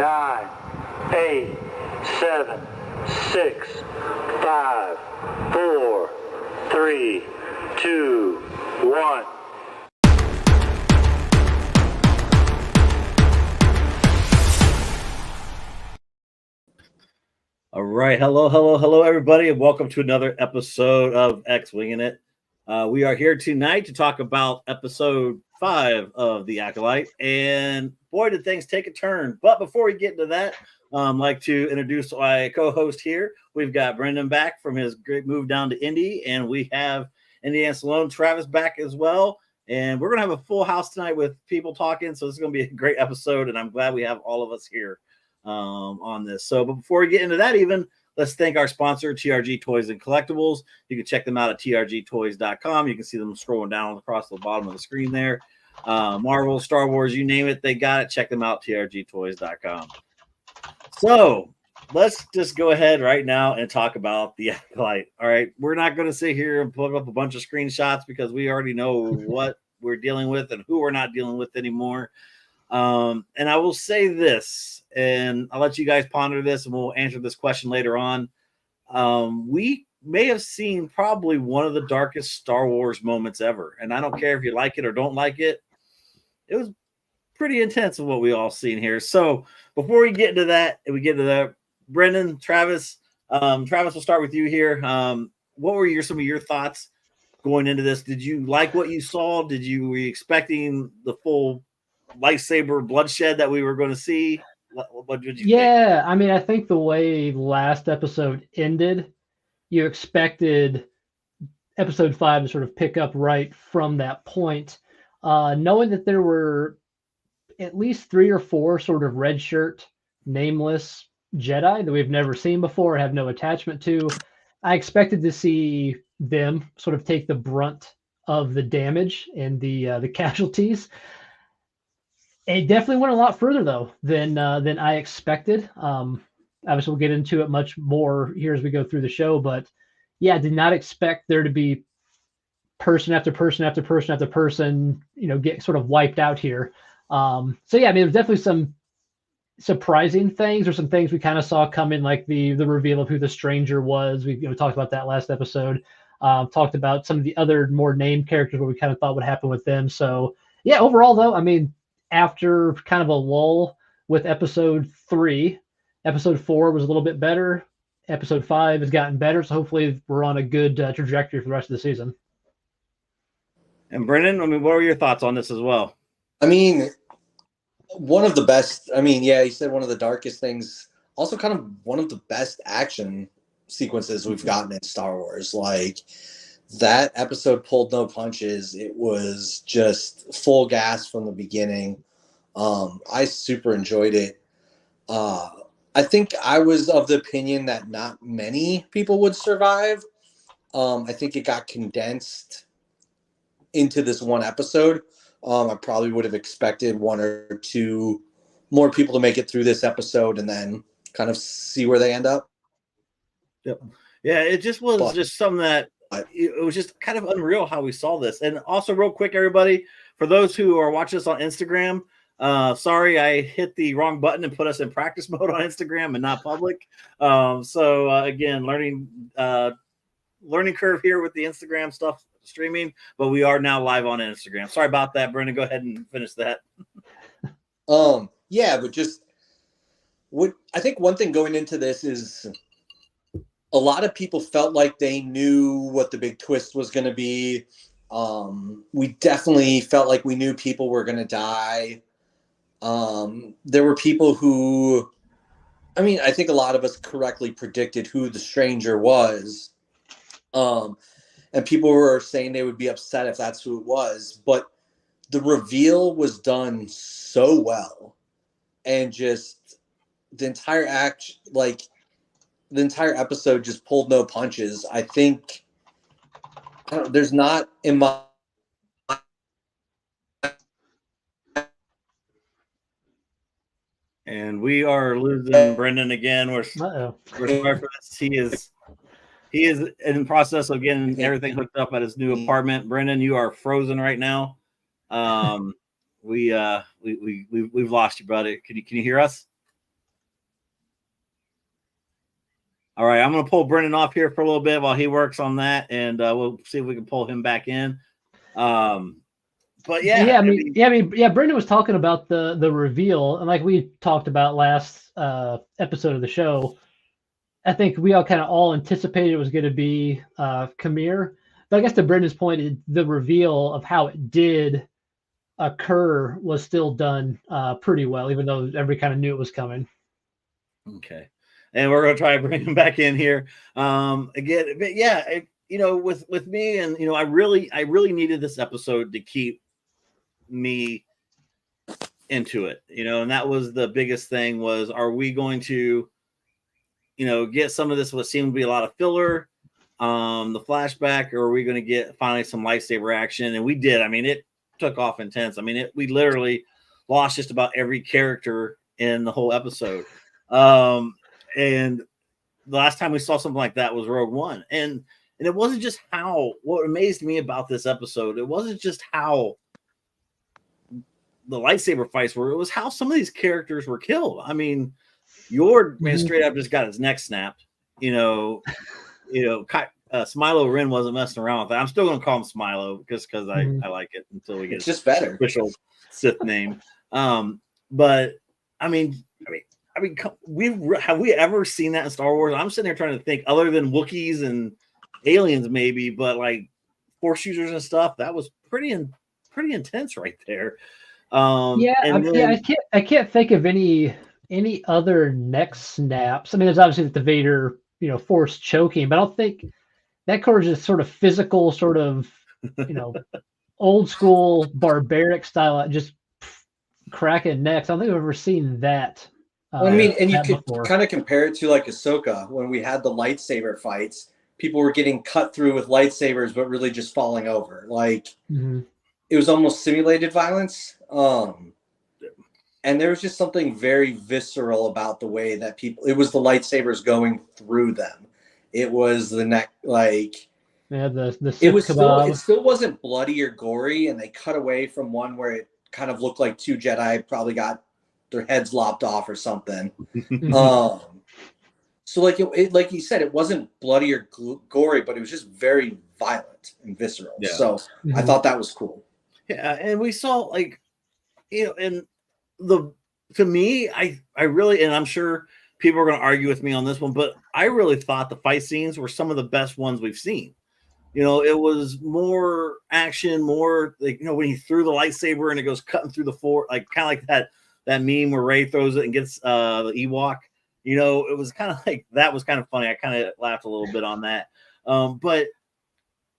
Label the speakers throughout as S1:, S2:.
S1: 9, 8, 7, 6, 5, 4, 3, 2, 1.
S2: All right. Hello, everybody, and welcome to another episode of X-Wingin It. We are here tonight to talk about episode 5 of the Acolyte, and boy, did things take a turn. But before we get into that, I'd like to introduce my co-host here. We've got Brendan back from his great move down to Indy, and we have Indiana Salone Travis back as well. And we're going to have a full house tonight with people talking, so this is going to be a great episode, and I'm glad we have all of us here on this. So, but before we get into that, let's thank our sponsor, TRG Toys and Collectibles. You can check them out at trgtoys.com. You can see them scrolling down across the bottom of the screen there. Marvel, Star Wars, you name it, they got it. Check them out, trgtoys.com. So let's just go ahead right now and talk about the Acolyte. All right, we're not going to sit here and put up a bunch of screenshots because we already know what we're dealing with and who we're not dealing with anymore. And I will say this, and I'll let you guys ponder this, and we'll answer this question later on. We may have seen probably one of the darkest Star Wars moments ever, and I don't care if you like it or don't like it. It was pretty intense of what we all seen here. So before we get into that, Brendan, Travis, we'll start with you here. What were some of your thoughts going into this? Did you like what you saw? Were you expecting the full lightsaber bloodshed that we were going to see? What did you think?
S3: I mean, I think the way last episode ended, you expected episode 5 to sort of pick up right from that point, knowing that there were at least 3 or 4 sort of red shirt, nameless Jedi that we've never seen before, have no attachment to. I expected to see them sort of take the brunt of the damage and the casualties. It definitely went a lot further though than I expected. Obviously, we'll get into it much more here as we go through the show, but yeah, I did not expect there to be person after person after person after person, get sort of wiped out here. So yeah, I mean, there's definitely some surprising things, or some things we kind of saw coming, like the reveal of who the stranger was. We talked about that last episode. Talked about some of the other more named characters, what we kind of thought would happen with them. So yeah, overall though, I mean, after kind of a lull with episode 3, episode 4 was a little bit better. Episode 5 has gotten better, so hopefully we're on a good trajectory for the rest of the season.
S2: And Brendan, I mean, what were your thoughts on this as well?
S4: I mean, one of the best. I mean, yeah, you said one of the darkest things. Also, kind of one of the best action sequences we've gotten in Star Wars. Like, that episode pulled no punches. It was just full gas from the beginning. I super enjoyed it. I think I was of the opinion that not many people would survive. I think it got condensed into this one episode. I probably would have expected 1 or 2 more people to make it through this episode and then kind of see where they end up.
S2: Yep. Yeah, it just was just something that it was just kind of unreal how we saw this. And also, real quick, everybody, for those who are watching us on Instagram, sorry, I hit the wrong button and put us in practice mode on Instagram and not public. Again, learning curve here with the Instagram stuff streaming, but we are now live on Instagram. Sorry about that, Brendan. Go ahead and finish that.
S4: Yeah, but just I think one thing going into this is a lot of people felt like they knew what the big twist was going to be. We definitely felt like we knew people were going to die. There were people who, I mean, I think a lot of us correctly predicted who the stranger was. And people were saying they would be upset if that's who it was. But the reveal was done so well. And just the entire the entire episode just pulled no punches. I think there's not in my
S2: and we are losing Brendan again. We're sorry for this. He is in the process of getting everything hooked up at his new apartment. Brendan, you are frozen right now. We've lost you, buddy. Can you hear us? All right, I'm going to pull Brendan off here for a little bit while he works on that, and we'll see if we can pull him back in. But yeah,
S3: Brendan was talking about the reveal, and like we talked about last episode of the show, I think we all kind of all anticipated it was going to be Kamir. But I guess to Brendan's point, the reveal of how it did occur was still done pretty well, even though everybody kind of knew it was coming.
S2: Okay, and we're going to try to bring him back in here again. But yeah, with me, and I really needed this episode to keep me into it, and that was the biggest thing. Was, are we going to get some of this what seemed to be a lot of filler, the flashback, or are we going to get finally some lightsaber action? And we did. I mean, it took off intense. I mean, we literally lost just about every character in the whole episode. And the last time we saw something like that was Rogue One. And it wasn't just what amazed me about this episode, it wasn't just how the lightsaber fights were, it was how some of these characters were killed. I mean, Yord, man, straight up just got his neck snapped. Smilo Ren wasn't messing around with that. I'm still going to call him Smilo because I like it until we get
S4: it's just better
S2: official Sith name. But I mean, have we ever seen that in Star Wars? I'm sitting there trying to think, other than Wookiees and aliens, maybe, but like Force users and stuff, that was pretty intense right there.
S3: I can't think of any other neck snaps. I mean, there's obviously the Vader, Force choking, but I don't think that covers this sort of physical, sort of, old school barbaric style, just cracking necks. I don't think I've ever seen that.
S4: I mean, and you could kind of compare it to like Ahsoka when we had the lightsaber fights. People were getting cut through with lightsabers, but really just falling over. Like it was almost simulated violence. And there was just something very visceral about the way that it was the lightsabers going through them. It was the neck, like it still wasn't bloody or gory, and they cut away from one where it kind of looked like two Jedi probably got their heads lopped off or something. So like like you said, it wasn't bloody or gory, but it was just very violent and visceral. Yeah. So I thought that was cool.
S2: Yeah, and we saw to me, I really, and I'm sure people are going to argue with me on this one, but I really thought the fight scenes were some of the best ones we've seen. It was more action, more like, when he threw the lightsaber and it goes cutting through the floor, like kind of like that meme where Rey throws it and gets the Ewok. It was kind of like, that was kind of funny. I kind of laughed a little bit on that. But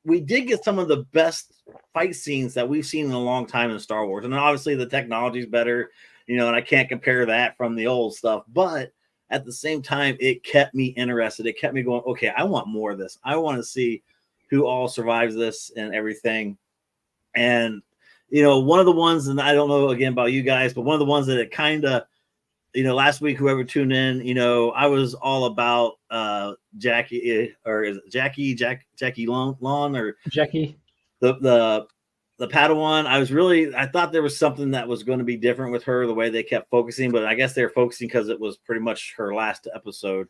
S2: we did get some of the best fight scenes that we've seen in a long time in Star Wars. And obviously the technology is better, and I can't compare that from the old stuff. But at the same time, it kept me interested. It kept me going, okay, I want more of this. I want to see who all survives this and everything. And, one of the ones, and I don't know again about you guys, but one of the ones that it kind of, last week, whoever tuned in, I was all about Jackie, or is it Jackie Lawn or
S3: Jackie,
S2: the Padawan. I thought there was something that was going to be different with her, the way they kept focusing, but I guess they were focusing because it was pretty much her last episode.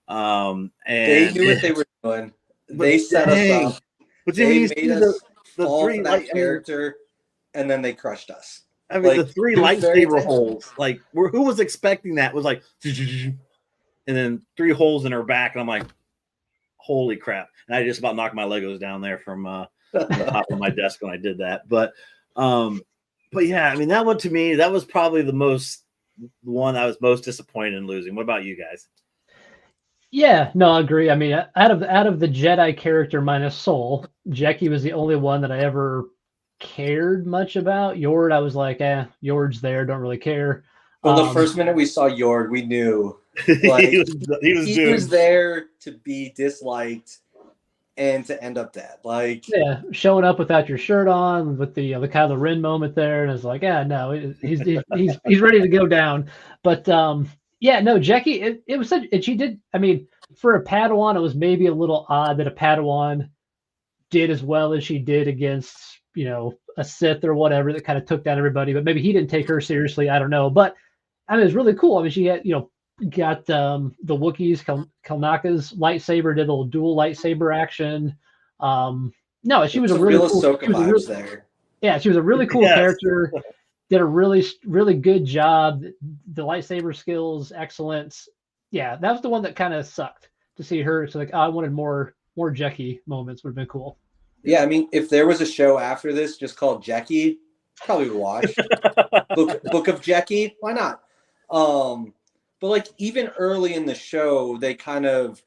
S2: And
S4: they knew what they were doing. They set us up.
S2: But
S4: they made us fall for that character, and then they crushed us.
S2: I mean, the three lightsaber holes, like, who was expecting that? It was like, and then 3 holes in her back, and I'm like, holy crap! And I just about knocked my Legos down there from the top of my desk when I did that. But yeah, I mean, that one to me, that was probably the one I was most disappointed in losing. What about you guys?
S3: Yeah, no, I agree. I mean, out of the Jedi character minus Soul, Jackie was the only one that I ever cared much about. Yord, I was like, Yord's there, don't really care.
S4: Well, the first minute we saw Yord, we knew like he was there to be disliked and to end up dead. Like,
S3: yeah, showing up without your shirt on, with the Kylo Ren moment there, and it's like, no, he's ready to go down. But yeah, no, Jackie, it was such, and she did. I mean, for a Padawan, it was maybe a little odd that a Padawan did as well as she did against, a Sith or whatever that kind of took down everybody. But maybe he didn't take her seriously. I don't know. But I mean, it was really cool. I mean, she had, got the Wookiees, Kalnaka's lightsaber, did a little dual lightsaber action. No, she was a
S4: Some
S3: really
S4: real
S3: cool.
S4: Ahsoka
S3: She was a
S4: vibes
S3: really,
S4: there.
S3: yeah, she was a really cool
S2: Yes.
S3: character. Did a really good job. The lightsaber skills, excellence. Yeah, that was the one that kind of sucked to see her. So like, I wanted more Jackie moments. Would have been cool.
S4: Yeah, I mean, if there was a show after this just called Jackie, probably would watch. Book of Jackie, why not? But like even early in the show, they kind of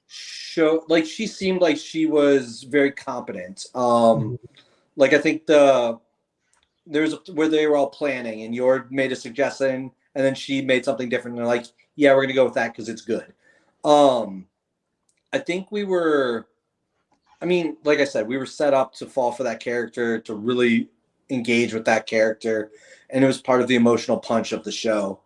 S4: show like she seemed like she was very competent. Like I think there's where they were all planning, and Yord made a suggestion, and then she made something different. And they're like, "Yeah, we're gonna go with that because it's good." I think we were. I mean, like I said, we were set up to fall for that character, to really engage with that character, and it was part of the emotional punch of the show.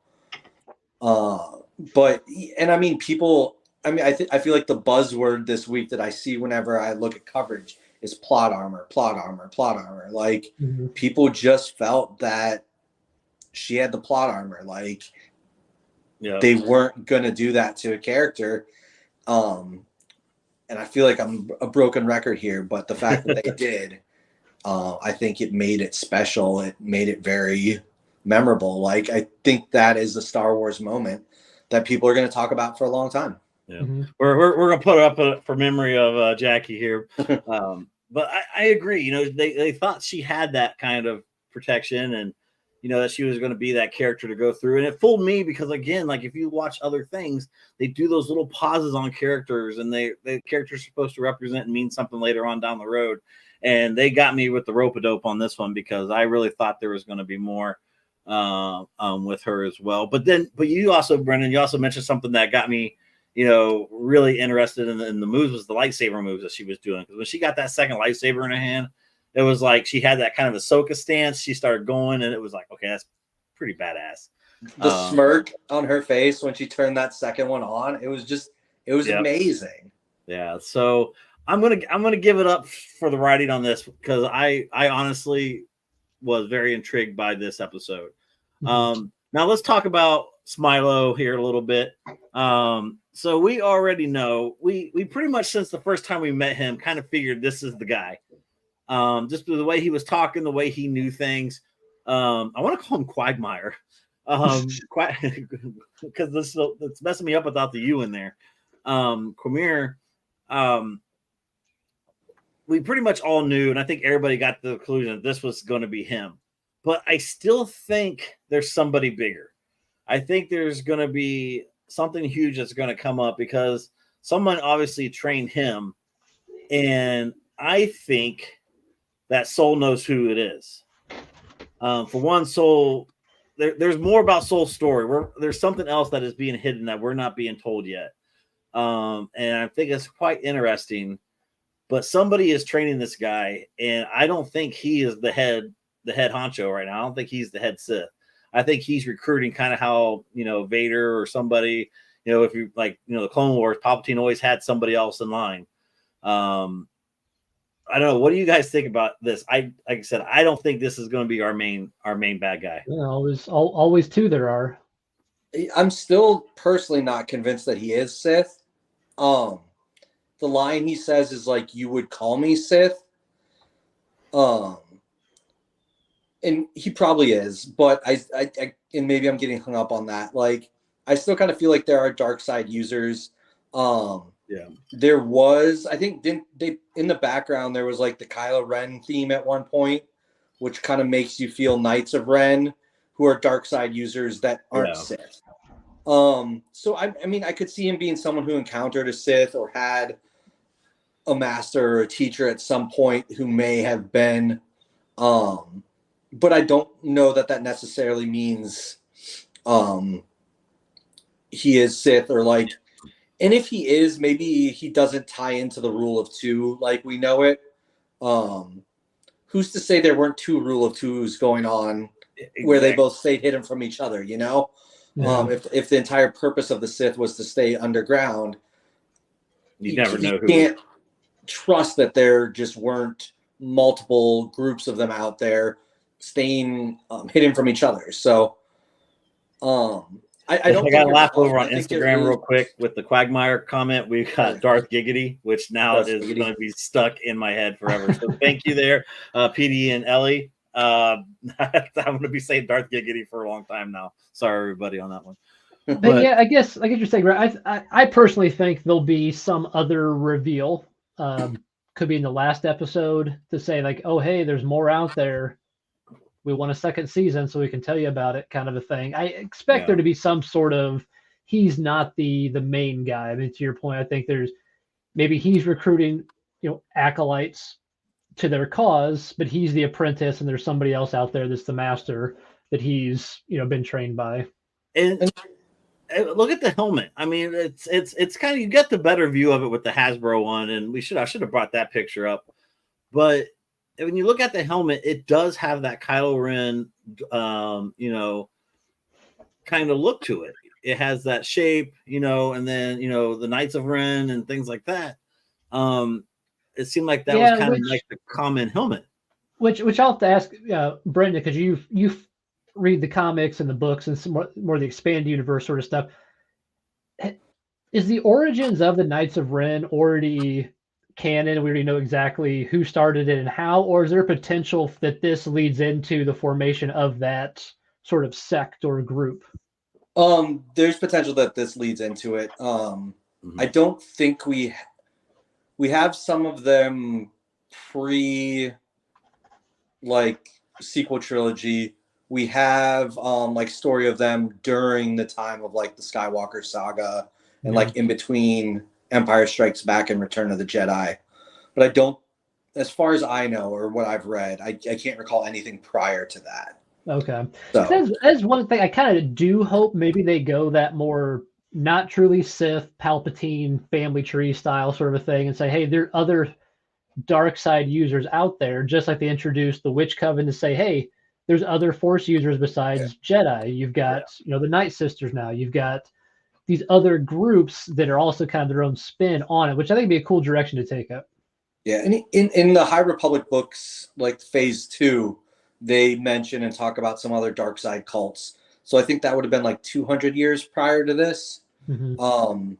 S4: But I mean, people. I mean, I feel like the buzzword this week that I see whenever I look at coverage is plot armor, plot armor, plot armor. Like people just felt that she had the plot armor. Like they weren't gonna do that to a character. And I feel like I'm a broken record here, but the fact that they did, I think it made it special. It made it very memorable. Like I think that is a Star Wars moment that people are going to talk about for a long time.
S2: Yeah, we're gonna put it up for memory of Jackie here. But I agree. You know, they thought she had that kind of protection, and you know that she was going to be that character to go through. And it fooled me because again, like if you watch other things, they do those little pauses on characters, and the character's supposed to represent and mean something later on down the road. And they got me with the rope-a-dope on this one because I really thought there was going to be more with her as well. But you also, Brendan, you also mentioned something that got me, you know, really interested in the moves was the lightsaber moves that she was doing. Because when she got that second lightsaber in her hand, it was like she had that kind of Ahsoka stance. She started going, and it was like, okay, that's pretty badass.
S4: The smirk on her face when she turned that second one on, it was amazing.
S2: Yeah. So I'm gonna give it up for the writing on this because I honestly was very intrigued by this episode. Now let's talk about Smilo here a little bit. So we already know we pretty much since the first time we met him kind of figured this is the guy. Just the way he was talking, the way he knew things. I want to call him Quagmire. Because it's messing me up without the U in there. Quagmire, we pretty much all knew, and I think everybody got the conclusion that this was going to be him. But I still think there's somebody bigger. I think there's going to be something huge that's going to come up because someone obviously trained him. And I think that Soul knows who it is. For one, Soul, there's more about Soul's story. There's something else that is being hidden that we're not being told yet. And I think it's quite interesting. But somebody is training this guy, and I don't think he is the head honcho right now. I don't think he's the head Sith. I think he's recruiting kind of how, you know, Vader or somebody, you know, if you like, you know, the Clone Wars, Palpatine always had somebody else in line. I don't know. What do you guys think about this? Like I said, I don't think this is going to be our main bad guy.
S3: Yeah, always two there are.
S4: I'm still personally not convinced that he is Sith. The line he says is like, "You would call me Sith." And he probably is, but I and maybe I'm getting hung up on that. Like, I still kind of feel like there are dark side users. There was, I think, didn't they in the background there was like the Kylo Ren theme at one point, which kind of makes you feel Knights of Ren, who are dark side users that aren't Sith. So I mean, I could see him being someone who encountered a Sith or had a master or a teacher at some point who may have been, but I don't know that necessarily means he is Sith or like. And if he is, maybe he doesn't tie into the rule of two like we know it. Who's to say there weren't two rule of twos going on where they both stayed hidden from each other, you know? Yeah. If the entire purpose of the Sith was to stay underground,
S2: you never know who.
S4: Can't trust that there just weren't multiple groups of them out there staying hidden from each other. So I don't
S2: I got
S4: think
S2: a
S4: you're
S2: laugh
S4: wrong.
S2: over on
S4: I think there
S2: Instagram
S4: is-
S2: real quick with the Quagmire comment. We've got Darth Giggity, which now
S4: Darth
S2: is
S4: Giggity.
S2: going to be stuck in my head forever. So thank you there, PD and Ellie. I'm going to be saying Darth Giggity for a long time now. Sorry, everybody, on that one.
S3: But yeah, I guess you're saying, right? I personally think there'll be some other reveal. Could be in the last episode to say like, oh hey, there's more out there. We want a second season so we can tell you about it, kind of a thing. I expect there to be some sort of he's not the main guy. I mean, to your point, I think there's maybe he's recruiting, acolytes to their cause, but he's the apprentice and there's somebody else out there that's the master that he's, been trained by.
S2: And look at the helmet. I mean, it's kind of, you get the better view of it with the Hasbro one, and I should have brought that picture up. But when you look at the helmet, it does have that Kylo Ren, kind of look to it. It has that shape, and then the Knights of Ren and things like that. It seemed like that was kind of like the common helmet. Which
S3: I'll have to ask Brenda, because you read the comics and the books and some more the expanded universe sort of stuff. Is the origins of the Knights of Ren already canon? We already know exactly who started it and how, or is there potential that this leads into the formation of that sort of sect or group?
S4: There's potential that this leads into it. I don't think we have some of them sequel trilogy. We have story of them during the time of the Skywalker saga and in between Empire Strikes Back and Return of the Jedi. But I don't, as far as I know or what I've read, I can't recall anything prior to that.
S3: Okay.
S4: So
S3: as one thing, I kind of do hope maybe they go that more not truly Sith, Palpatine, family tree style sort of a thing and say, hey, there are other dark side users out there, just like they introduced the Witch Coven to say, hey, there's other Force users besides Jedi. You've got, the Night Sisters now. You've got these other groups that are also kind of their own spin on it, which I think would be a cool direction to take it.
S4: Yeah, and in the High Republic books, Phase 2, they mention and talk about some other dark side cults. So I think that would have been 200 years prior to this. So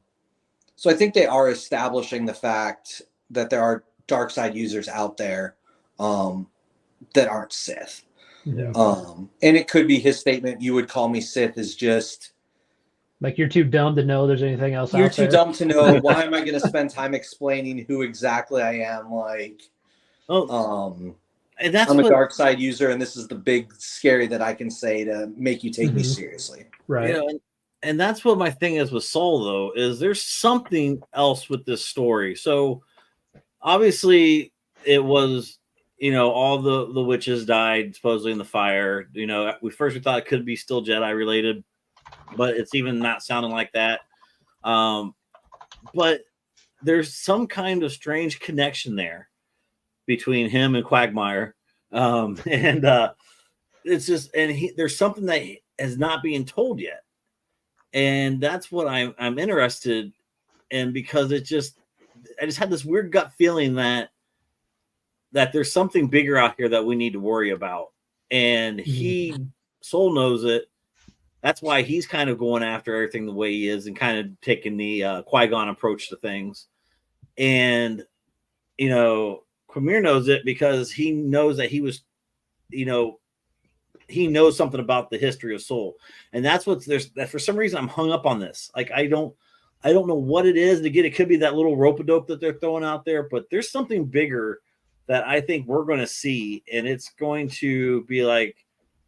S4: I think they are establishing the fact that there are dark side users out there that aren't Sith.
S3: Yeah.
S4: And it could be his statement, you would call me Sith, is just
S3: you're too dumb to know there's anything else
S4: you're
S3: out there.
S4: too dumb to know. Why am I going to spend time explaining who exactly I am?
S2: And that's
S4: I'm a dark side user, and this is the big scary that I can say to make you take me seriously.
S3: Right.
S2: And that's what my thing is with Soul, though, is there's something else with this story. So obviously it was, all the witches died supposedly in the fire. We thought it could be still Jedi related, but it's even not sounding like that. But there's some kind of strange connection there between him and Quagmire. It's just, there's something that is not being told yet. And that's what I'm interested in, because I just had this weird gut feeling that there's something bigger out here that we need to worry about. And Soul knows it. That's why he's kind of going after everything the way he is and kind of taking the Qui-Gon approach to things. And, Quamir knows it because he knows that he was, he knows something about the history of Soul. And that's that for some reason I'm hung up on this. I don't know what it is. And again, it could be that little rope-a-dope that they're throwing out there, but there's something bigger that I think we're going to see. And it's going to be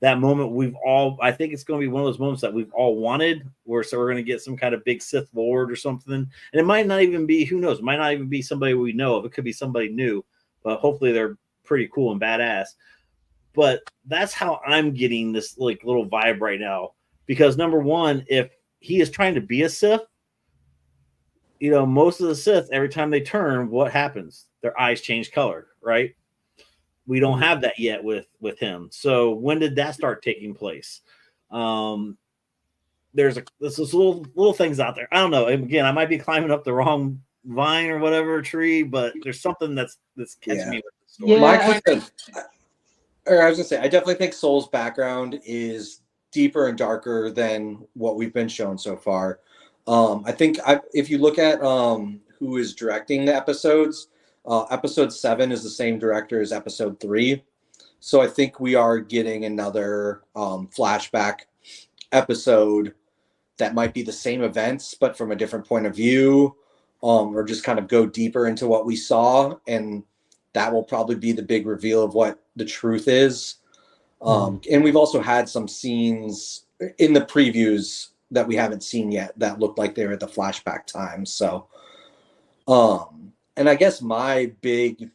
S2: that moment I think it's going to be one of those moments that we've all wanted, we're going to get some kind of big Sith Lord or something. And it might not even be, who knows, it might not even be somebody we know of. It could be somebody new, but hopefully they're pretty cool and badass. But that's how I'm getting this little vibe right now, because number one, if he is trying to be a Sith, most of the Sith, every time they turn, what happens? Their eyes change color, right? We don't have that yet with him. So when did that start taking place? There's little things out there. I don't know. Again, I might be climbing up the wrong vine or whatever tree, but there's something that's catching me with the story.
S3: Yeah,
S4: I was gonna say, I definitely think Soul's background is deeper and darker than what we've been shown so far. I think if you look at who is directing the episodes, episode 7 is the same director as episode 3. So I think we are getting another flashback episode that might be the same events, but from a different point of view, or just kind of go deeper into what we saw. And that will probably be the big reveal of what the truth is. And we've also had some scenes in the previews that we haven't seen yet that looked like they were at the flashback time. So, and I guess my big,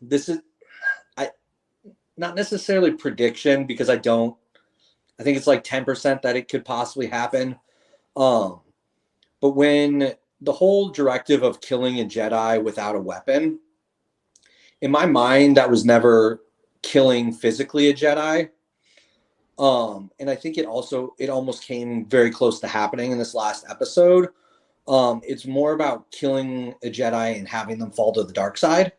S4: not necessarily prediction, because I think it's like 10% that it could possibly happen. But when the whole directive of killing a Jedi without a weapon, in my mind, that was never killing physically a Jedi. And I think it almost came very close to happening in this last episode. It's more about killing a Jedi and having them fall to the dark side.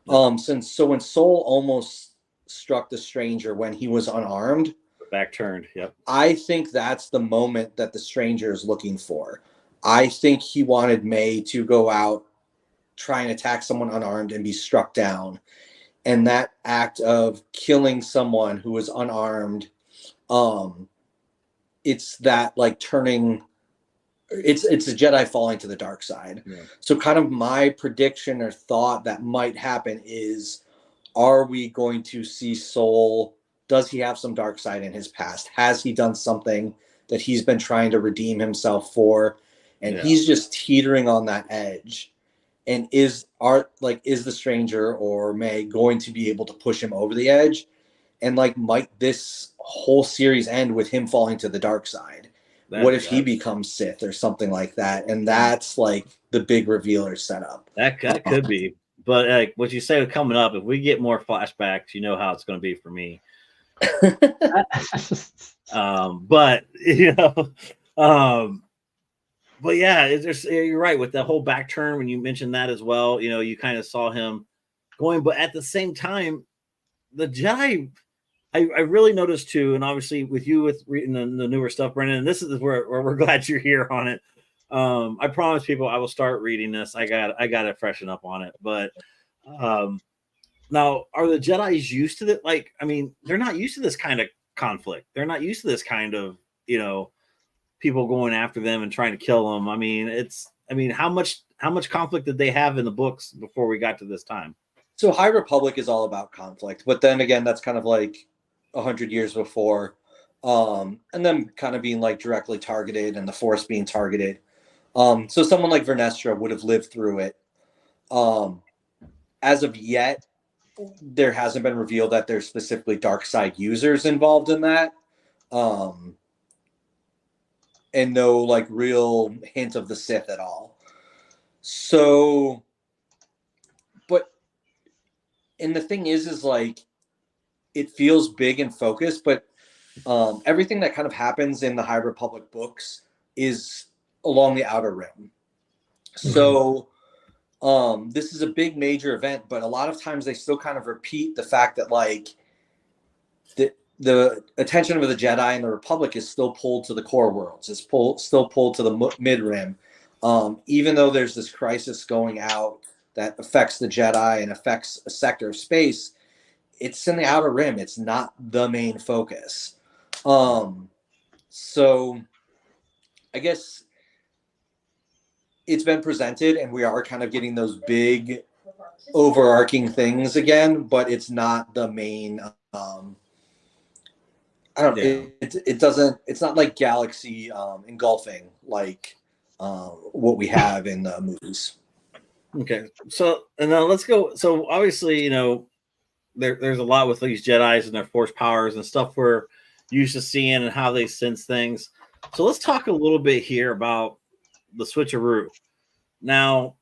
S4: When Soul almost struck the stranger when he was unarmed,
S2: back turned. Yep.
S4: I think that's the moment that the stranger is looking for. I think he wanted May to go out, try and attack someone unarmed and be struck down. And that act of killing someone who was unarmed, it's that like turning, it's a Jedi falling to the dark side. Yeah. So kind of my prediction or thought that might happen is, are we going to see Soul? Does he have some dark side in his past? Has he done something that he's been trying to redeem himself for? And he's just teetering on that edge. And is the stranger or May going to be able to push him over the edge? And like, might this whole series end with him falling to the dark side? What if he becomes Sith or something like that? And that's like the big reveal or setup.
S2: That could be. But like what you say coming up, if we get more flashbacks, you know how it's going to be for me. But you know, but yeah, you're right with the whole back turn when you mentioned that as well. You know, you kind of saw him going, but at the same time, the Jedi, I really noticed too, and obviously with you with reading the newer stuff, Brendan, and this is where we're glad you're here on it. I promise people I will start reading this. I got to freshen up on it, but now are the Jedi's used to that? Like, I mean, they're not used to this kind of conflict. They're not used to this kind of, you know, people going after them and trying to kill them. I mean, how much conflict did they have in the books before we got to this time?
S4: So High Republic is all about conflict, but then again, that's kind of like 100 years before, and then kind of being like directly targeted and the Force being targeted. So someone like Vernestra would have lived through it. As of yet, there hasn't been revealed that there's specifically dark side users involved in that. And no like real hint of the Sith at all. So, and the thing is like, it feels big and focused, but everything that kind of happens in the High Republic books is along the Outer Rim. So this is a big major event, but a lot of times they still kind of repeat the fact that like the attention of the Jedi and the Republic is still pulled to the core worlds. It's still pulled to the mid-rim. Even though there's this crisis going out that affects the Jedi and affects a sector of space, it's in the Outer Rim. It's not the main focus. So I guess it's been presented and we are kind of getting those big overarching things again, but it's not the main, it's not like galaxy engulfing like what we have in the movies.
S2: Okay. So, and now let's go. So obviously, you know, there's a lot with these Jedis and their force powers and stuff we're used to seeing and how they sense things. So let's talk a little bit here about the switcheroo. Now,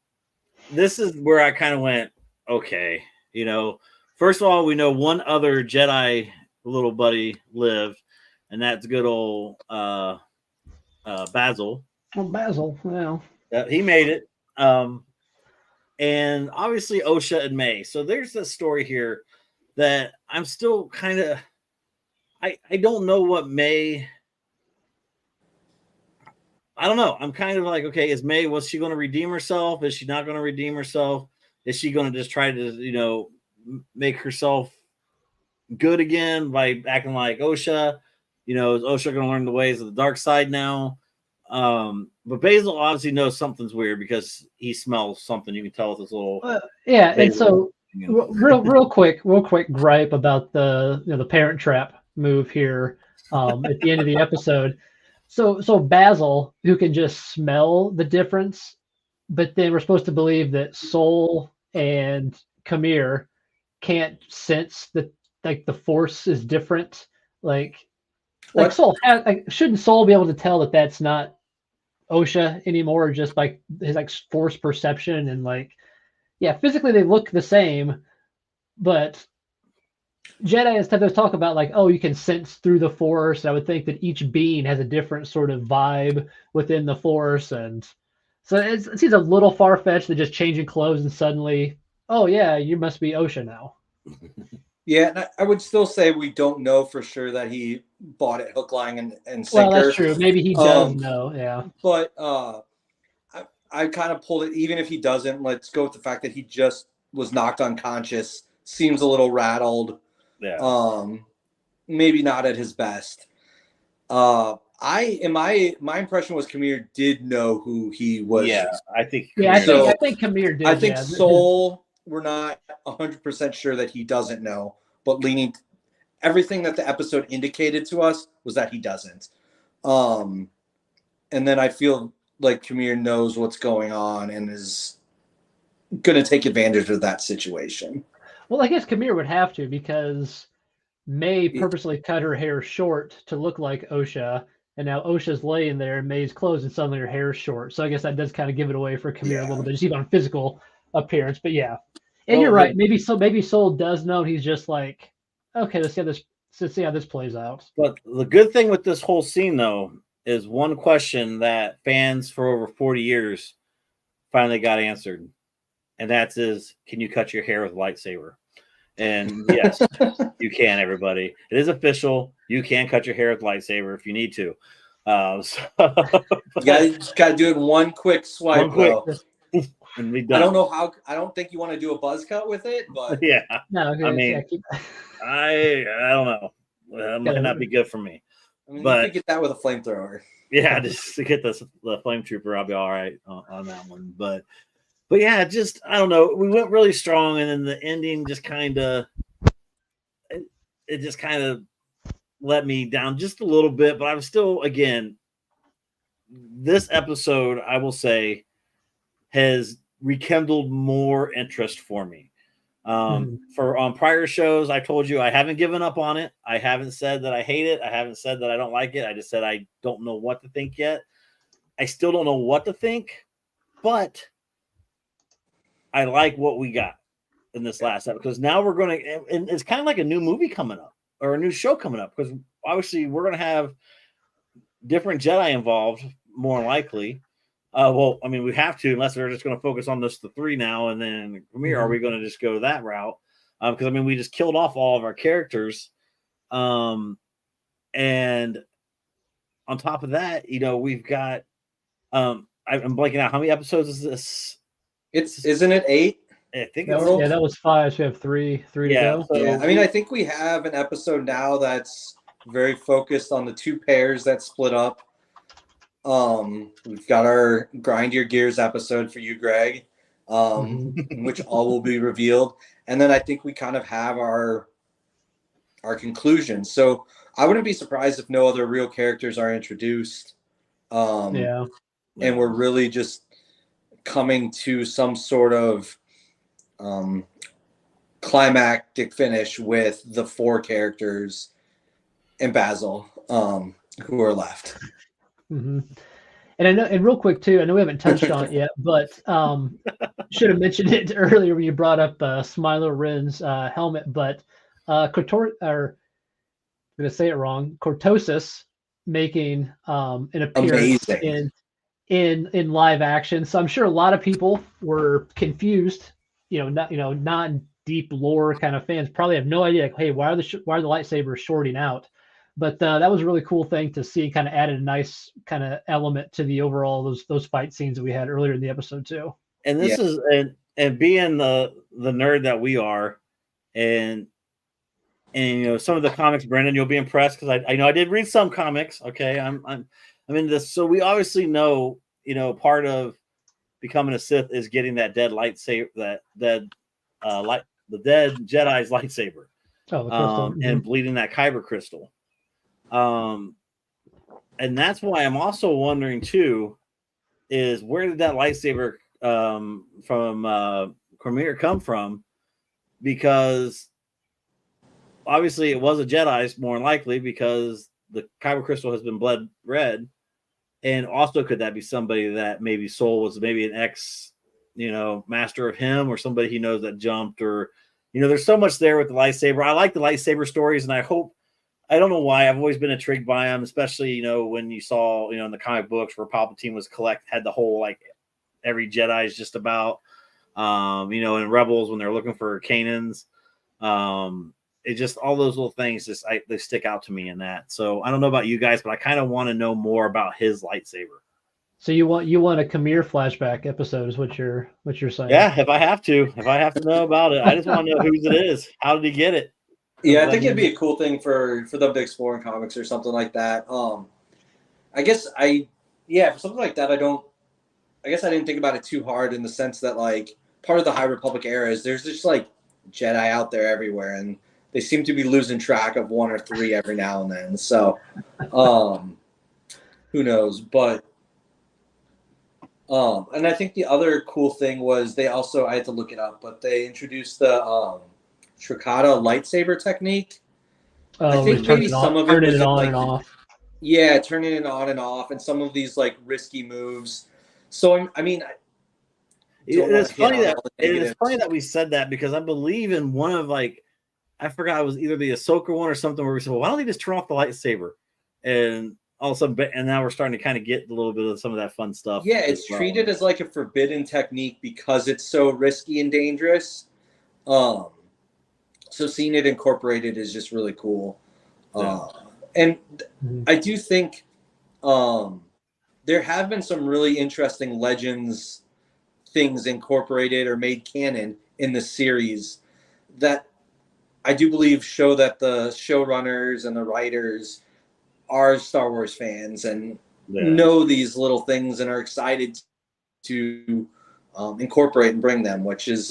S2: this is where I kind of went, okay, you know, first of all, we know one other Jedi little buddy lived, and that's good old Basil.
S3: Oh, Basil, yeah.
S2: He made it. And obviously Osha and May. So there's this story here that I'm still kind of, I don't know what May I don't know. I'm kind of like, okay, was she going to redeem herself? Is she not going to redeem herself? Is she going to just try to, make herself good again by acting like Osha? Is Osha going to learn the ways of the dark side now? But Basil obviously knows something's weird because he smells something. You can tell with his little.
S3: Yeah, and so real quick gripe about the Parent Trap move here at the end of the episode. So Basil, who can just smell the difference, but then we're supposed to believe that Soul and Kamir can't sense that like the force is different. Like Soul shouldn't Soul be able to tell that that's not Osha anymore, just like his like force perception and like physically they look the same, but Jedi has to talk about like, oh, you can sense through the Force. I would think that each being has a different sort of vibe within the Force, and so it seems a little far fetched to just changing clothes and suddenly, oh yeah, you must be Osha now.
S4: Yeah, and I would still say we don't know for sure that he bought it hook, line, and sinker.
S3: Well, that's true. Maybe he does know. Yeah,
S4: but I kind of pulled it. Even if he doesn't, let's go with the fact that he just was knocked unconscious. Seems a little rattled.
S2: Yeah.
S4: Maybe not at his best. My impression was Kamir did know who he was.
S2: Yeah, I think.
S3: Yeah, I think Kamir did.
S4: I think Soul, we're not 100% sure that he doesn't know, but everything that the episode indicated to us was that he doesn't. And then I feel like Kamir knows what's going on and is going to take advantage of that situation.
S3: Well, I guess Kamir would have to because May purposely cut her hair short to look like Osha, and now Osha's laying there in May's clothes and suddenly her hair's short. So I guess that does kind of give it away for Kamir a little bit, just even on physical appearance. But yeah. And you're right. Maybe Soul does know. He's just like, okay, let's see how this plays out.
S2: But the good thing with this whole scene, though, is one question that fans for over 40 years finally got answered, and that's can you cut your hair with a lightsaber? And yes, you can, everybody. It is official. You can cut your hair with a lightsaber if you need to.
S4: You just got to do it one quick swipe, though.
S2: And be done.
S4: I don't know how. I don't think you want to do a buzz cut with it, but
S2: yeah.
S3: No, okay,
S2: I mean, I don't know. That might not be good for me.
S4: I mean,
S2: but
S4: you could get that with a flamethrower.
S2: Yeah, just to get the flame trooper, I'll be all right on that one. But yeah, just I don't know. We went really strong, and then the ending just kind of it just kind of let me down just a little bit. But I'm still, again, this episode, I will say, has rekindled more interest for me. For on prior shows, I told you I haven't given up on it. I haven't said that I hate it. I haven't said that I don't like it. I just said I don't know what to think yet. I still don't know what to think, but I like what we got in this last episode because now we're going to, and it's kind of like a new movie coming up or a new show coming up because obviously we're going to have different Jedi involved, more likely. Well, I mean, we have to, unless they're just going to focus on the three now, and then Kamir, are we going to just go that route? Because I mean, we just killed off all of our characters, and on top of that, we've got. I'm blanking out. How many episodes is this?
S4: Isn't it 8?
S2: I think
S3: that was 5. So we have three to go.
S4: So, I mean, I think we have an episode now that's very focused on the two pairs that split up. We've got our Grind Your Gears episode for you, Greg, in which all will be revealed. And then I think we kind of have our conclusion. So I wouldn't be surprised if no other real characters are introduced. And we're really just coming to some sort of climactic finish with the 4 characters and Basil who are left.
S3: And I know, and real quick too, I know we haven't touched on it yet, but should have mentioned it earlier when you brought up Smiler Ren's helmet. But I'm going to say it wrong. Cortosis making an appearance in live action. So I'm sure a lot of people were confused. Not deep lore kind of fans probably have no idea. Like, hey, why are the lightsabers shorting out? But that was a really cool thing to see. Kind of added a nice kind of element to the overall those fight scenes that we had earlier in the episode too.
S2: And this is and being the nerd that we are, and some of the comics, Brendan, you'll be impressed because I know I did read some comics. Okay, I'm in this, so we obviously know part of becoming a Sith is getting that dead lightsaber, the dead Jedi's lightsaber, and bleeding that kyber crystal. And that's why I'm also wondering too, is where did that lightsaber from Cormier come from? Because obviously it was a Jedi's more than likely because the kyber crystal has been blood red. And also could that be somebody that maybe Soul was maybe an ex, master of him or somebody he knows that jumped or, there's so much there with the lightsaber. I like the lightsaber stories and I don't know why I've always been intrigued by them, especially, when you saw, in the comic books where Palpatine had the whole, like every Jedi is just about, in Rebels when they're looking for Kanans, it just all those little things they stick out to me in that. So I don't know about you guys, but I kind of want to know more about his lightsaber.
S3: So you want a Khmer flashback episode is what you're saying?
S2: Yeah, if I have to know about it, I just want to know whose it is. How did he get it?
S4: Yeah, I think it'd be a cool thing for them to explore in comics or something like that. I guess for something like that, I didn't think about it too hard in the sense that like part of the High Republic era is there's just like Jedi out there everywhere and they seem to be losing track of one or three every now and then. So, who knows? But, and I think the other cool thing was I had to look it up, but they introduced the Tricata lightsaber technique. I think maybe some of it was
S3: on and off.
S4: Yeah, turning it on and off, and some of these like risky moves. So
S2: it's funny that we said that because I believe in one of I forgot it was either the Ahsoka one or something where we said, well, why don't they just turn off the lightsaber? And all of a sudden, and now we're starting to kind of get a little bit of some of that fun stuff.
S4: Yeah, it's treated as like a forbidden technique because it's so risky and dangerous. So seeing it incorporated is just really cool. And I do think there have been some really interesting Legends things incorporated or made canon in the series that I do believe show that the showrunners and the writers are Star Wars fans and know these little things and are excited to incorporate and bring them, which is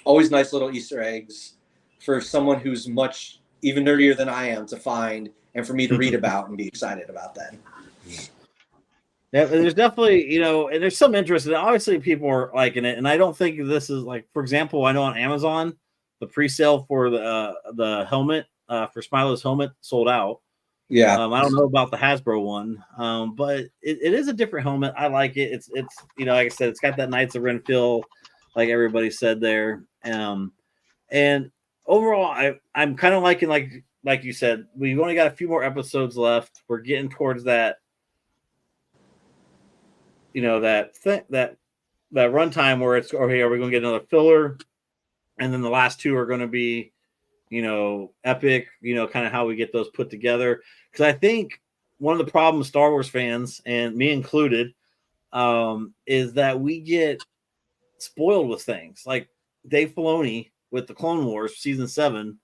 S4: always nice little Easter eggs for someone who's much even nerdier than I am to find and for me to read about and be excited about that.
S2: Yeah, there's definitely, and there's some interest in it. Obviously, people are liking it, and I don't think this is for example, I know on Amazon, the pre-sale for the helmet for Smilo's helmet sold out.
S4: Yeah,
S2: I don't know about the Hasbro one, but it is a different helmet. I like it. It's like I said, it's got that Knights of Ren feel, like everybody said there. And overall, I'm kind of liking like you said, we've only got a few more episodes left. We're getting towards that. That runtime where it's okay. Are we going to get another filler? And then the last two are going to be, epic, kind of how we get those put together. Because I think one of the problems Star Wars fans, and me included, is that we get spoiled with things. Like Dave Filoni with the Clone Wars season 7,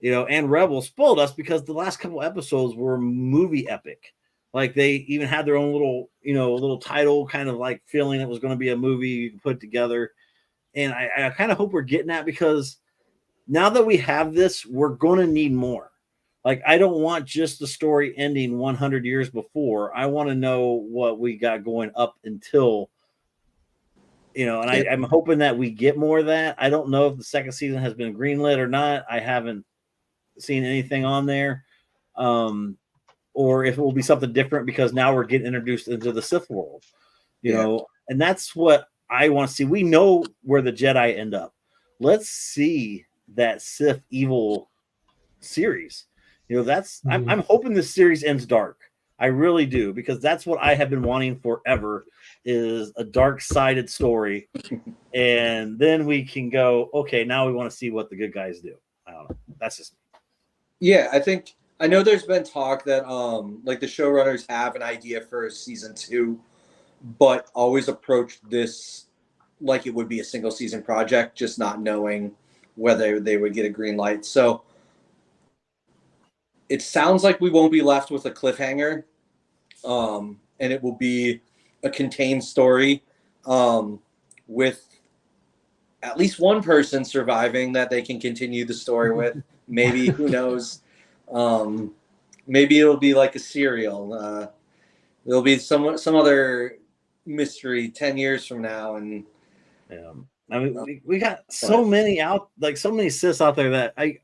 S2: and Rebels spoiled us because the last couple episodes were movie epic. Like they even had their own little title kind of like feeling it was going to be a movie you can put together. And I kind of hope we're getting that because now that we have this, we're going to need more. Like, I don't want just the story ending 100 years before. I want to know what we got going up until, and I'm hoping that we get more of that. I don't know if the second season has been greenlit or not. I haven't seen anything on there. Or if it will be something different because now we're getting introduced into the Sith world, and that's what I want to see. We know where the Jedi end up. Let's see that Sith evil series. I'm hoping this series ends dark. I really do, because that's what I have been wanting forever is a dark-sided story. And then we can go, okay, now we want to see what the good guys do. I don't know. That's just me.
S4: Yeah, I think I know there's been talk that like the showrunners have an idea for season 2, but always approached this like it would be a single season project, just not knowing whether they would get a green light. So it sounds like we won't be left with a cliffhanger, and it will be a contained story with at least one person surviving that they can continue the story with. Maybe, who knows? Maybe it'll be like a serial. There'll be some other mystery 10 years from now, and
S2: yeah. I mean, we got so many out, like so many sis out there that I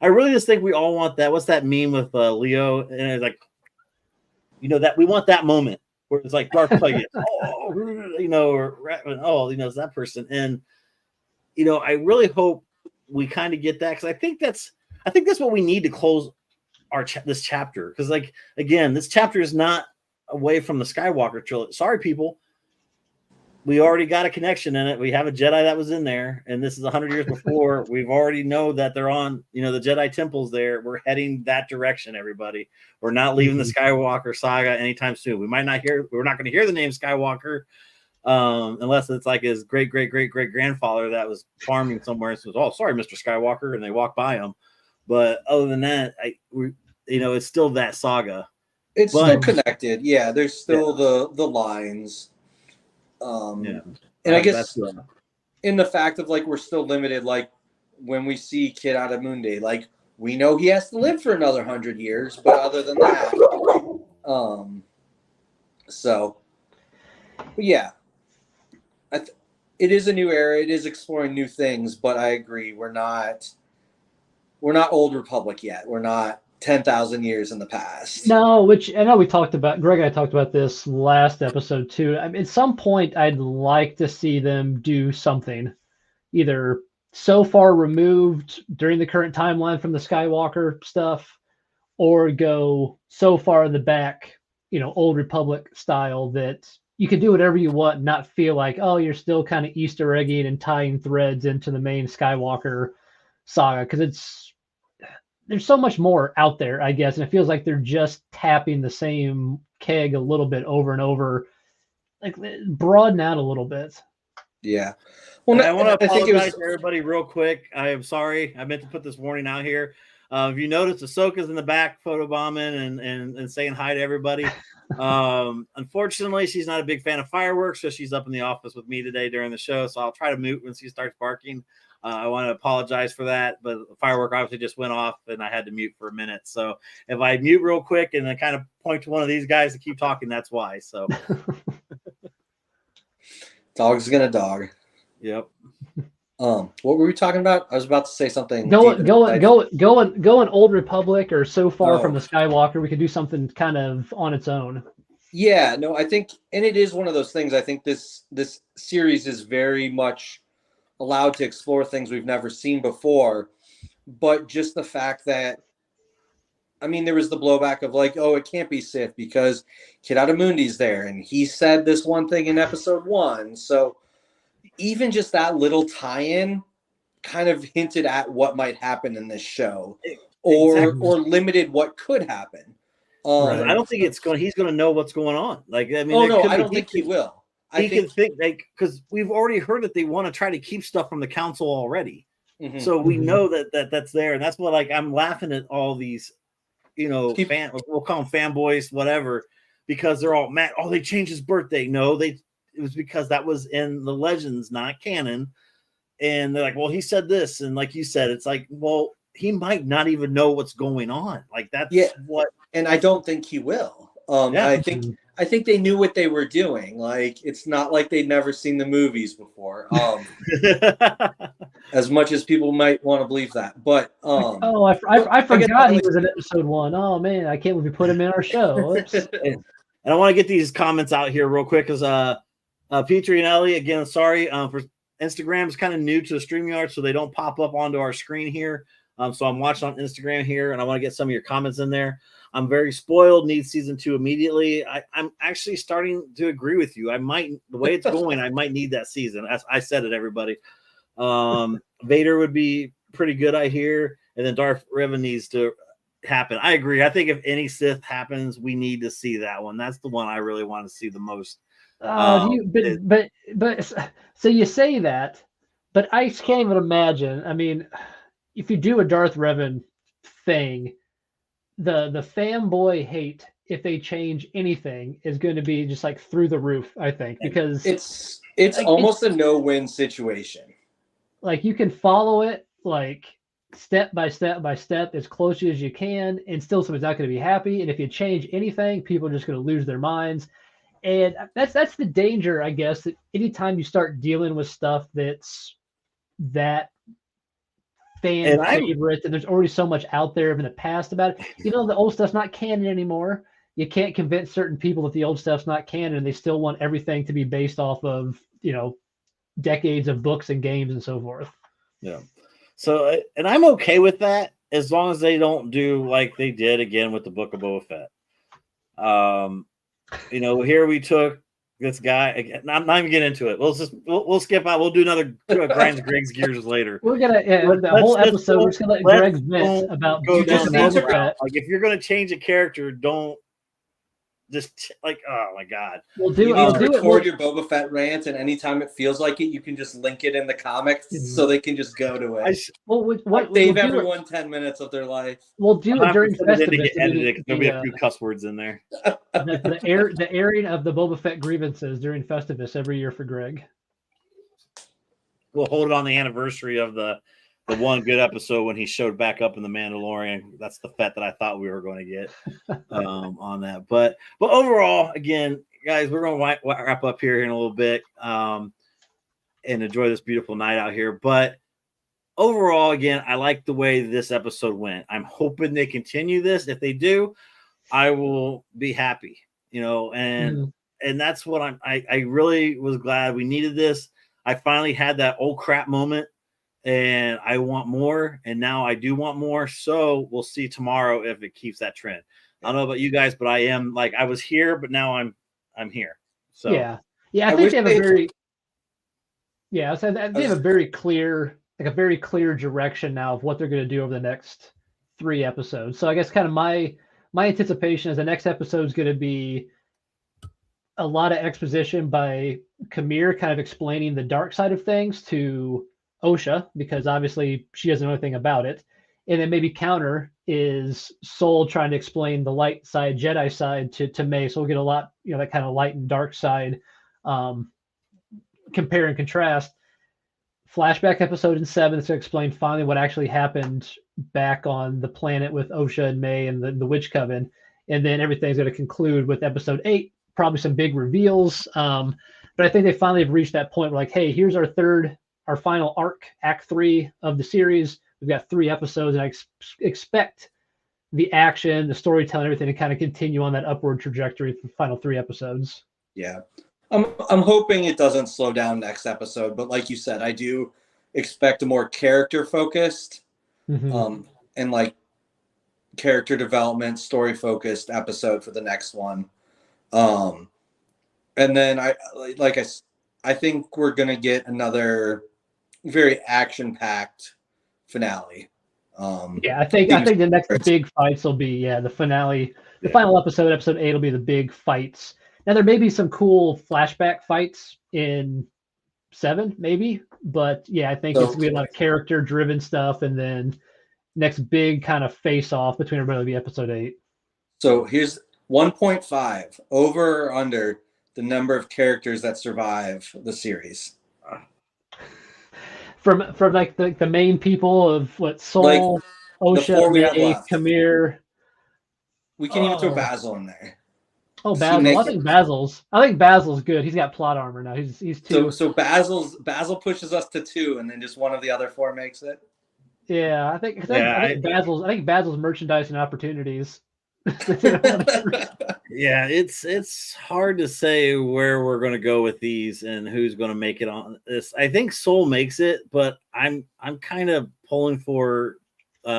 S2: really just think we all want that. What's that meme with Leo? And it's like, that we want that moment where it's like Darth Plagueis, or it's that person. And I really hope we kind of get that, because I think that's what we need to close this chapter. Because like, again, this chapter is not away from the Skywalker trilogy. Sorry, people. We already got a connection in it. We have a Jedi that was in there, and this is 100 years before. We've already know that they're on, the Jedi temples there. We're heading that direction, everybody. We're not leaving the Skywalker saga anytime soon. We're not going to hear the name Skywalker unless it's like his great grandfather that was farming somewhere and says, "Oh, sorry, Mr. Skywalker," and they walk by him. But other than that, it's still that saga.
S4: It's still connected. Yeah, there's still the lines. And I guess in the fact of like we're still limited, like when we see Kid Adamundi, like we know he has to live for another 100 years, but other than that, but yeah, it is a new era. It is exploring new things, but I agree, we're not Old Republic yet. We're not 10,000 years in the past.
S3: No, which I know we talked about. Greg and I talked about this last episode too. I mean, at some point, I'd like to see them do something, either so far removed during the current timeline from the Skywalker stuff, or go so far in the back, Old Republic style, that you can do whatever you want, and not feel like, oh, you're still kind of Easter egging and tying threads into the main Skywalker saga, because there's so much more out there, I guess, and it feels like they're just tapping the same keg a little bit over and over, like broaden out a little bit.
S4: Yeah.
S2: Well, I want to apologize to everybody real quick. I am sorry. I meant to put this warning out here. If you notice, Ahsoka's in the back photobombing and saying hi to everybody. Unfortunately, she's not a big fan of fireworks, so she's up in the office with me today during the show. So I'll try to mute when she starts barking. I want to apologize for that, but the firework obviously just went off and I had to mute for a minute. So if I mute real quick and then kind of point to one of these guys to keep talking, that's why. So
S4: dog's gonna dog.
S2: Yep.
S4: What were we talking about? I was about to say something.
S3: Going Old Republic or so far from the Skywalker, we could do something kind of on its own.
S4: Yeah, no, I think, and it is one of those things. I think this series is very much allowed to explore things we've never seen before, but just the fact that, I mean, there was the blowback of like, oh, it can't be Sith because Kid Adamundi's there, and he said this one thing in episode 1. So even just that little tie-in kind of hinted at what might happen in this show, or limited what could happen.
S2: I don't think he's going to know what's going on. Like, I mean,
S4: I don't think he will.
S2: I can think like, because we've already heard that they want to try to keep stuff from the council already. Mm-hmm. So we know that's there. And that's what, like, I'm laughing at all these, we'll call them fanboys, whatever, because they're all mad. Oh, they changed his birthday. No, it was because that was in the legends, not canon. And they're like, well, he said this. And like you said, it's like, well, he might not even know what's going on. Like, that's what.
S4: And I don't think he will. I think they knew what they were doing. Like, it's not like they'd never seen the movies before. As much as people might want to believe that, but
S3: I forgot he was in episode 1. Oh man, I can't believe we put him in our show.
S2: And I want to get these comments out here real quick because Petrie and Ellie, again, sorry for Instagram is kind of new to the StreamYard, so they don't pop up onto our screen here. So I'm watching on Instagram here, and I want to get some of your comments in there. I'm very spoiled. Need season 2 immediately. I'm actually starting to agree with you. The way it's going, I might need that season. As I said it, everybody. Vader would be pretty good, I hear. And then Darth Revan happen. I agree. I think if any Sith happens, we need to see that one. That's the one I really want to see the most.
S3: So you say that, but I can't even imagine. I mean, if you do a Darth Revan thing, the fanboy hate if they change anything is going to be just like through the roof, I think, because
S4: it's
S3: like,
S4: almost a no-win situation.
S3: Like you can follow it like step by step by step as closely as you can, and still someone's not going to be happy. And if you change anything, people are just going to lose their minds. And that's the danger, I guess, that anytime you start dealing with stuff that's that fan favorite, and there's already so much out there in the past about it. You know, the old stuff's not canon anymore. You can't convince certain people that the old stuff's not canon, and they still want everything to be based off of, you know, decades of books and games and so forth.
S2: Yeah. So, and I'm okay with that as long as they don't do like they did again with the Book of Boba Fett. You know, here we took this guy. I'm not even getting into it. We'll skip out. We'll do another grinds Greg's gears later.
S3: We're gonna the whole episode. We're just gonna let Greg vent about
S2: go down that
S3: Boba Fett.
S2: Like if you're gonna change a character, don't just like, oh my god.
S4: We'll do record your Boba Fett rant, and anytime it feels like it, you can just link it in the comics so they can just go to it. Save everyone 10 minutes of their life.
S3: We'll do it during Festivus.
S2: There'll be a few cuss words in there.
S3: The airing of the Boba Fett grievances during Festivus every year for Greg.
S2: We'll hold it on the anniversary of the one good episode when he showed back up in the Mandalorian. That's the Fett that I thought we were going to get on that. But overall, again, guys, we're going to wrap up here in a little bit and enjoy this beautiful night out here. But overall, again, I like the way this episode went. I'm hoping they continue this. If they do, I will be happy, you know, and that's what I really was glad we needed this. I finally had that old crap moment. And I want more, and now I do want more. So we'll see tomorrow if it keeps that trend. I don't know about you guys, but I am like I was here, but now I'm here. So
S3: yeah. I think they have a very they have a very clear direction now of what they're going to do over the next 3 episodes. So I guess kind of my anticipation is the next episode is going to be a lot of exposition by Kamir, kind of explaining the dark side of things to Osha, because obviously she doesn't know anything about it. And then maybe counter is Soul trying to explain the light side, Jedi side to May. So we'll get a lot, you know, that kind of light and dark side, compare and contrast. Flashback episode in 7 to explain finally what actually happened back on the planet with Osha and May and the Witch Coven. And then everything's going to conclude with episode 8, probably some big reveals. But I think they finally have reached that point where, like, hey, here's our final arc, Act 3 of the series. We've got 3 episodes, and I expect the action, the storytelling, everything to kind of continue on that upward trajectory for the final 3 episodes.
S4: Yeah. I'm hoping it doesn't slow down next episode, but like you said, I do expect a more character-focused and like character development, story-focused episode for the next one. And then I think we're going to get another very action-packed finale.
S3: I think the next big fights will be the finale. The final episode 8, will be the big fights. Now there may be some cool flashback fights in 7, maybe, but I think it's gonna be a lot of character-driven stuff, and then next big kind of face-off between everybody will be episode 8.
S4: So here's 1.5 over or under the number of characters that survive the series.
S3: From like the main people of what Soul, Osha, May, Kamir.
S4: We can even throw Basil in there.
S3: Oh, Basil! I think Basil's good. He's got plot armor now. He's 2.
S4: So Basil pushes us to 2, and then just one of the other 4 makes it.
S3: Yeah, I think Basil's merchandise and opportunities.
S2: Yeah, it's hard to say where we're going to go with these and who's going to make it on this. I think Soul makes it, but I'm kind of pulling for. We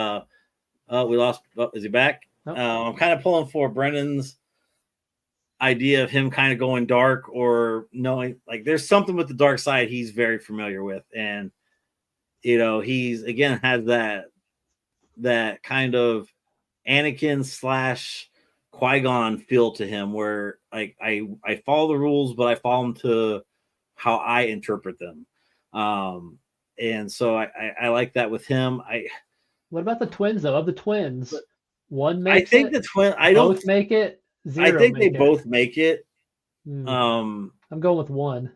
S2: lost. Is he back?
S3: Nope.
S2: I'm kind of pulling for Brennan's idea of him kind of going dark, or knowing like there's something with the dark side he's very familiar with, and you know he's again has that kind of Anakin / Qui-Gon feel to him, where like I follow the rules, but I follow them to how I interpret them. And so I like that with him.
S3: What about the twins though? Of the twins, one
S2: I
S3: makes
S2: think
S3: it.
S2: the twin.
S3: Both make it.
S2: I
S3: Zero
S2: think
S3: make
S2: they
S3: it.
S2: both make it.
S3: I'm going with one.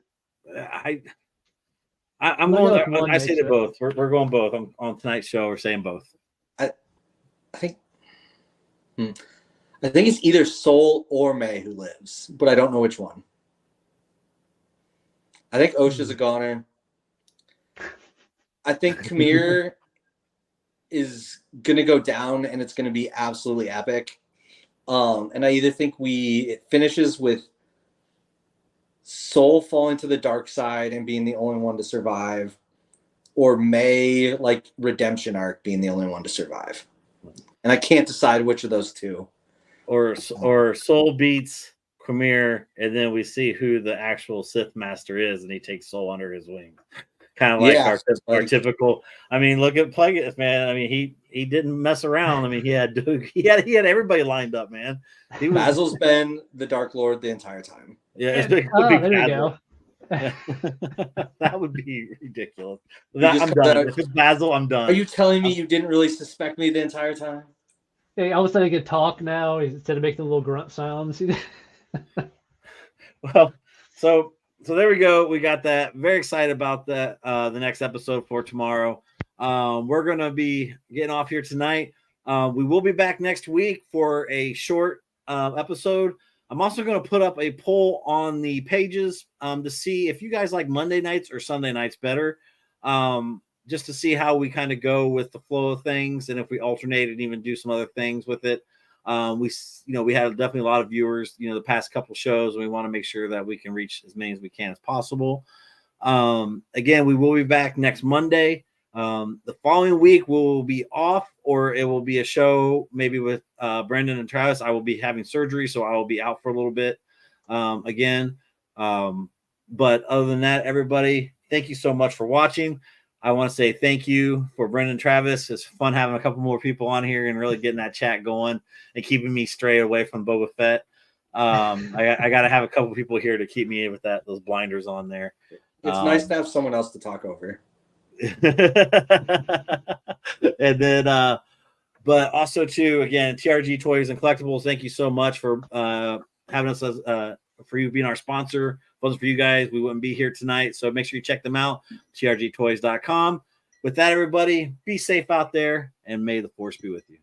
S2: I'm going.
S3: with one
S2: I say
S3: makes
S2: to
S3: it.
S2: both. We're going both on tonight's show. We're saying both.
S4: I think it's either Sol or May who lives, but I don't know which one. I think Osha's a goner. I think Khmer is going to go down, and it's going to be absolutely epic. And I either think it finishes with Sol falling to the dark side and being the only one to survive, or May, like, redemption arc being the only one to survive. And I can't decide which of those two.
S2: Or Sol beats Khmer, and then we see who the actual Sith Master is, and he takes Sol under his wing. Kind of like our typical. I mean, look at Plagueis, man. I mean, he didn't mess around. I mean, he had everybody lined up, man.
S4: Basil's been the Dark Lord the entire time.
S2: Yeah,
S3: there you go.
S2: That would be ridiculous.
S4: I'm
S2: done. If it's Basil, I'm done.
S4: Are you telling me you didn't really suspect me the entire time?
S3: Hey, all of a sudden he could talk now instead of making the little grunt sounds.
S2: Well, so there we go. We got that. Very excited about that. The next episode for tomorrow. We're gonna be getting off here tonight. We will be back next week for a short episode. I'm also going to put up a poll on the pages to see if you guys like Monday nights or Sunday nights better, just to see how we kind of go with the flow of things, and if we alternate and even do some other things with it. We had definitely a lot of viewers, the past couple shows, and we want to make sure that we can reach as many as we can as possible. Again, we will be back next Monday. The following week we'll be off, or it will be a show maybe with Brendan and Travis. I will be having surgery, so I will be out for a little bit again. But other than that, everybody, thank you so much for watching. I want to say thank you for Brendan and Travis. It's fun having a couple more people on here and really getting that chat going and keeping me straight away from Boba Fett. I got to have a couple people here to keep me with those blinders on there.
S4: It's nice to have someone else to talk over.
S2: And then but also too, again, TRG Toys and Collectibles, thank you so much for having us as for you being our sponsor. If it wasn't for you guys, we wouldn't be here tonight, so make sure you check them out, trgtoys.com. With that, everybody, be safe out there, and may the force be with you.